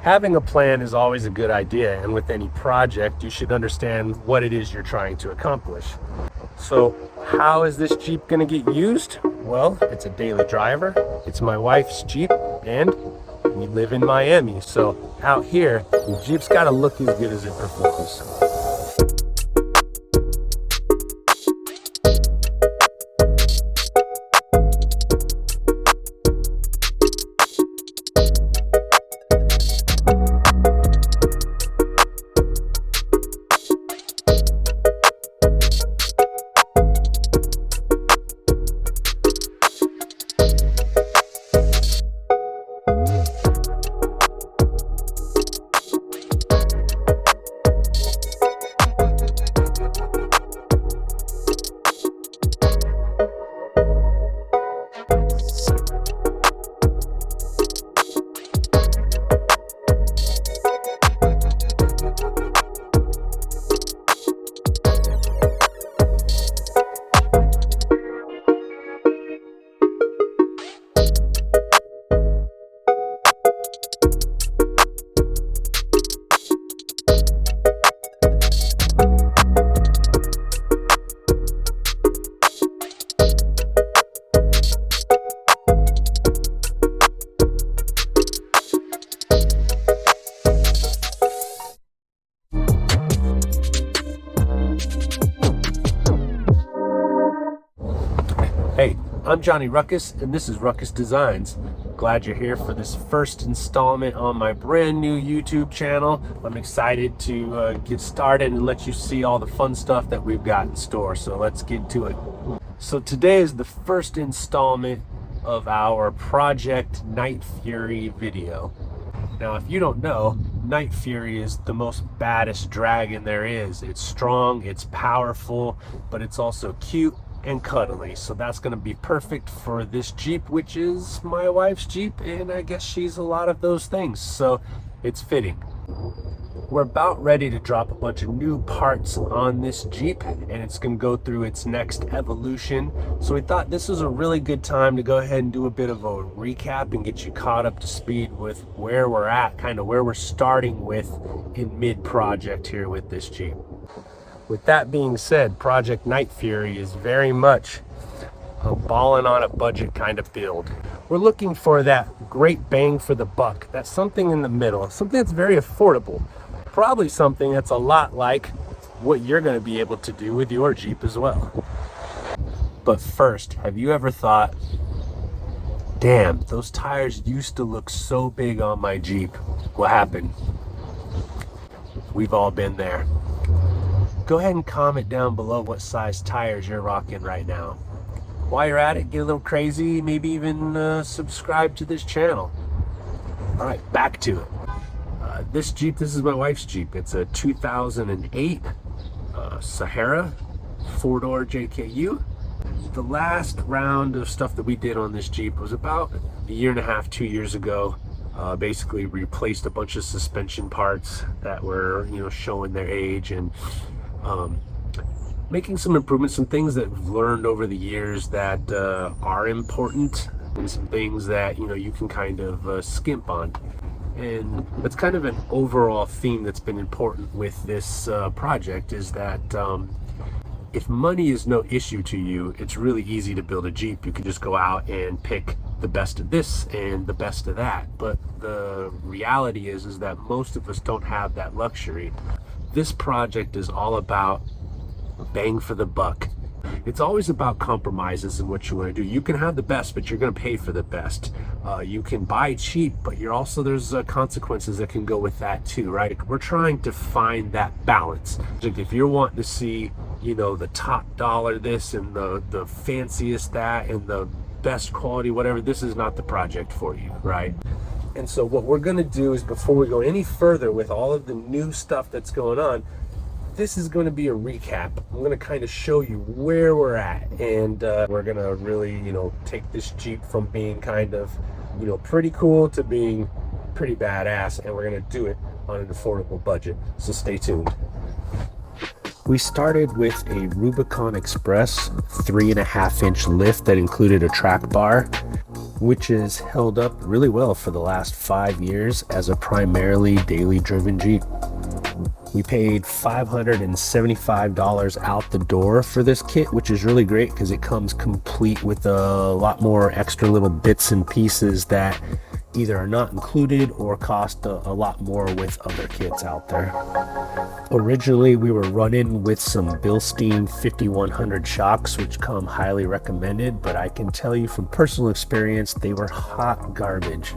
Having a plan is always a good idea, and with any project, you should understand what it is you're trying to accomplish. So how is this Jeep gonna get used? Well, it's a daily driver, it's my wife's Jeep, and we live in Miami, so out here, the Jeep's gotta look as good as it performs. Hey, I'm Johnny Ruckus, and this is Ruckus Designs. Glad you're here for this first installment on my brand new YouTube channel. I'm excited to get started and let you see all the fun stuff that we've got in store. So let's get to it. So today is the first installment of our Project Night Fury video. Now, if you don't know, Night Fury is the most baddest dragon there is. It's strong, it's powerful, but it's also cute and cuddly, so that's going to be perfect for this Jeep, which is my wife's Jeep, and I guess she's a lot of those things, so it's fitting. We're about ready to drop a bunch of new parts on this Jeep, and it's going to go through its next evolution, so we thought this was a really good time to go ahead and do a bit of a recap and get you caught up to speed with where we're at, kind of where we're starting with in mid-project here with this Jeep. With that being said, Project Night Fury is very much a ballin' on a budget kind of build. We're looking for that great bang for the buck. That's something in the middle, something that's very affordable. Probably something that's a lot like what you're going to be able to do with your Jeep as well. But first, have you ever thought, damn, those tires used to look so big on my Jeep. What happened? We've all been there. Go ahead and comment down below what size tires you're rocking right now. While you're at it, get a little crazy, maybe even subscribe to this channel. All right, back to it. This Jeep, this is my wife's Jeep. It's a 2008 Sahara 4-door JKU. The last round of stuff that we did on this Jeep was about a year and a half, 2 years ago. Basically replaced a bunch of suspension parts that were, showing their age, and making some improvements, some things that we've learned over the years that are important, and some things that you can kind of skimp on. And that's kind of an overall theme that's been important with this project, is that if money is no issue to you, it's really easy to build a Jeep. You can just go out and pick the best of this and the best of that. But the reality is that most of us don't have that luxury. This project is all about bang for the buck. It's always about compromises in what you want to do. You can have the best, but you're going to pay for the best. You can buy cheap, but there's consequences that can go with that too, right? We're trying to find that balance. If you're wanting to see, the top dollar this and the fanciest that and the best quality, whatever, this is not the project for you, right? And so what we're going to do is, before we go any further with all of the new stuff that's going on, this is going to be a recap. I'm going to kind of show you where we're at, and we're going to really, take this Jeep from being kind of, pretty cool to being pretty badass, and we're going to do it on an affordable budget. So stay tuned. We started with a Rubicon Express 3.5-inch lift that included a track bar. which has held up really well for the last 5 years as a primarily daily driven Jeep. We paid $575 out the door for this kit, which is really great because it comes complete with a lot more extra little bits and pieces that either are not included or cost a lot more with other kits out there. Originally, we were running with some Bilstein 5100 shocks, which come highly recommended, but I can tell you from personal experience, they were hot garbage.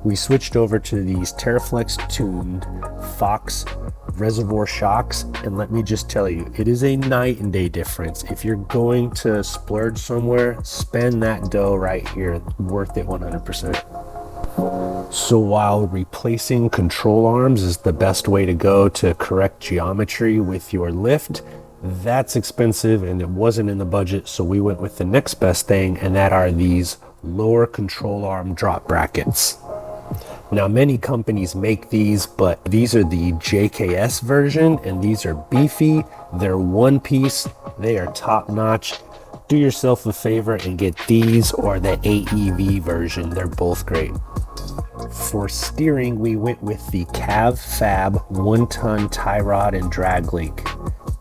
We switched over to these Terraflex tuned Fox reservoir shocks, and let me just tell you, it is a night and day difference. If you're going to splurge somewhere, spend that dough right here. Worth it 100%. So while replacing control arms is the best way to go to correct geometry with your lift, that's expensive and it wasn't in the budget, so we went with the next best thing, and that are these lower control arm drop brackets. Now, many companies make these, but these are the JKS version, and these are beefy. They're one piece. They are top notch. Do yourself a favor and get these or the AEV version. They're both great. For steering, we went with the Cav Fab 1-ton tie rod and drag link.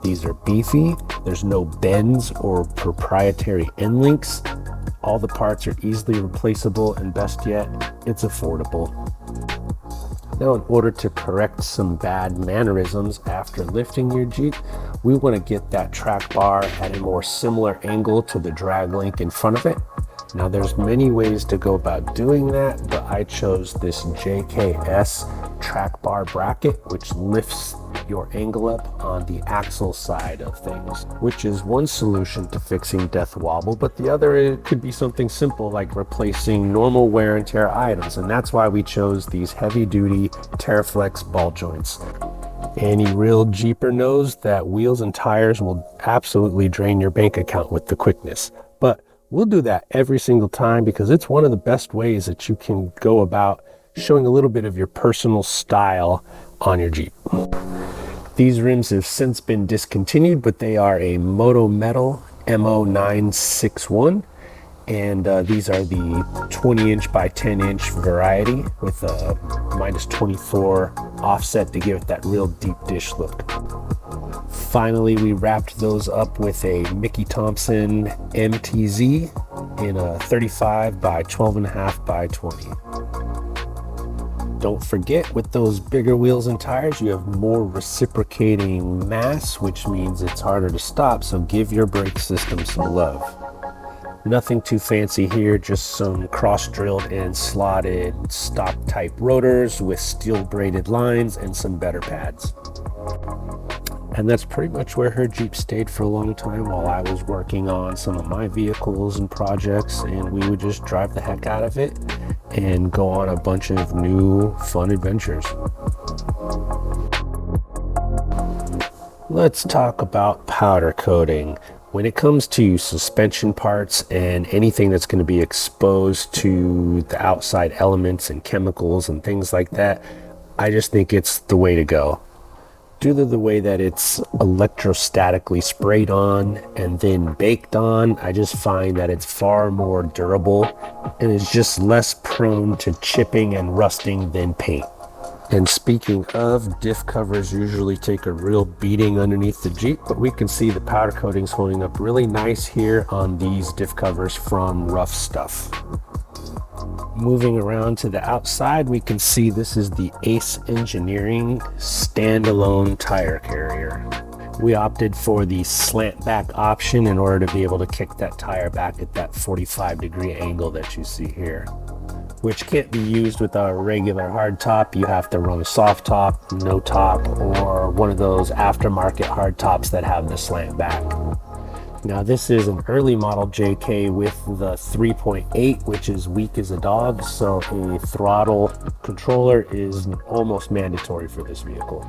These are beefy. There's no bends or proprietary end links. All the parts are easily replaceable, and best yet, it's affordable. Now, in order to correct some bad mannerisms after lifting your Jeep, we want to get that track bar at a more similar angle to the drag link in front of it. Now, there's many ways to go about doing that, but I chose this JKS track bar bracket, which lifts your angle up on the axle side of things, which is one solution to fixing death wobble, but the other, it could be something simple like replacing normal wear and tear items, and that's why we chose these heavy duty Terraflex ball joints. Any real Jeeper knows that wheels and tires will absolutely drain your bank account with the quickness, but we'll do that every single time because it's one of the best ways that you can go about showing a little bit of your personal style on your Jeep. These rims have since been discontinued, but they are a Moto Metal MO961, and these are the 20-inch by 10-inch variety with a -24 offset to give it that real deep dish look. Finally, we wrapped those up with a Mickey Thompson MTZ in a 35 by 12.5 by 20. Don't forget, with those bigger wheels and tires, you have more reciprocating mass, which means it's harder to stop, so give your brake system some love. Nothing too fancy here, just some cross-drilled and slotted stock-type rotors with steel braided lines and some better pads. And that's pretty much where her Jeep stayed for a long time while I was working on some of my vehicles and projects, and we would just drive the heck out of it and go on a bunch of new fun adventures. Let's talk about powder coating. When it comes to suspension parts and anything that's going to be exposed to the outside elements and chemicals and things like that, I just think it's the way to go. Due to the way that it's electrostatically sprayed on and then baked on, I just find that it's far more durable and is just less prone to chipping and rusting than paint. And speaking of, diff covers usually take a real beating underneath the Jeep, but we can see the powder coating's holding up really nice here on these diff covers from Rough Stuff. Moving around to the outside, we can see this is the Ace Engineering standalone tire carrier. We opted for the slant back option in order to be able to kick that tire back at that 45-degree angle that you see here, which can't be used with a regular hard top. You have to run a soft top, no top, or one of those aftermarket hard tops that have the slant back. Now, this is an early model JK with the 3.8, which is weak as a dog, so a throttle controller is almost mandatory for this vehicle.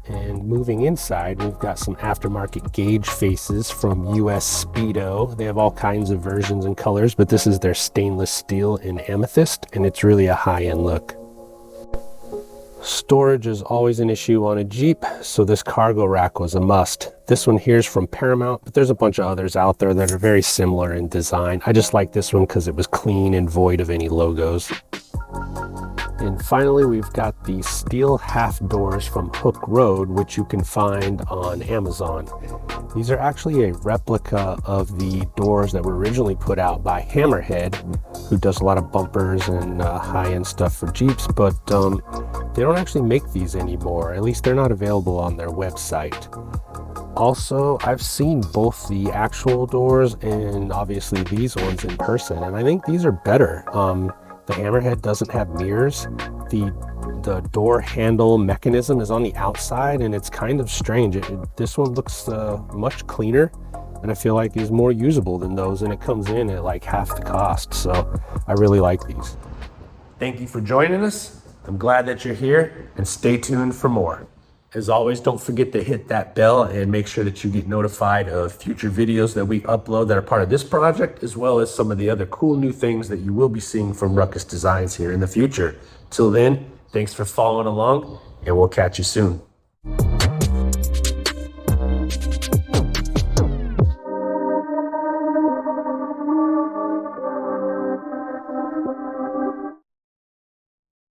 And moving inside, we've got some aftermarket gauge faces from US Speedo. They have all kinds of versions and colors, but this is their stainless steel in amethyst, and it's really a high-end look. Storage is always an issue on a Jeep, so this cargo rack was a must. This one here is from Paramount, but there's a bunch of others out there that are very similar in design. I just like this one because it was clean and void of any logos. And finally, we've got the steel half doors from Hook Road, which you can find on Amazon. These are actually a replica of the doors that were originally put out by Hammerhead, who does a lot of bumpers and high-end stuff for Jeeps, but they don't actually make these anymore. At least they're not available on their website. Also, I've seen both the actual doors and obviously these ones in person, and I think these are better. The Hammerhead doesn't have mirrors. The door handle mechanism is on the outside, and it's kind of strange. This one looks much cleaner, and I feel like is more usable than those, and it comes in at like half the cost. So I really like these. Thank you for joining us. I'm glad that you're here, and stay tuned for more. As always, don't forget to hit that bell and make sure that you get notified of future videos that we upload that are part of this project, as well as some of the other cool new things that you will be seeing from Ruckus Designs here in the future. Till then, thanks for following along, and we'll catch you soon.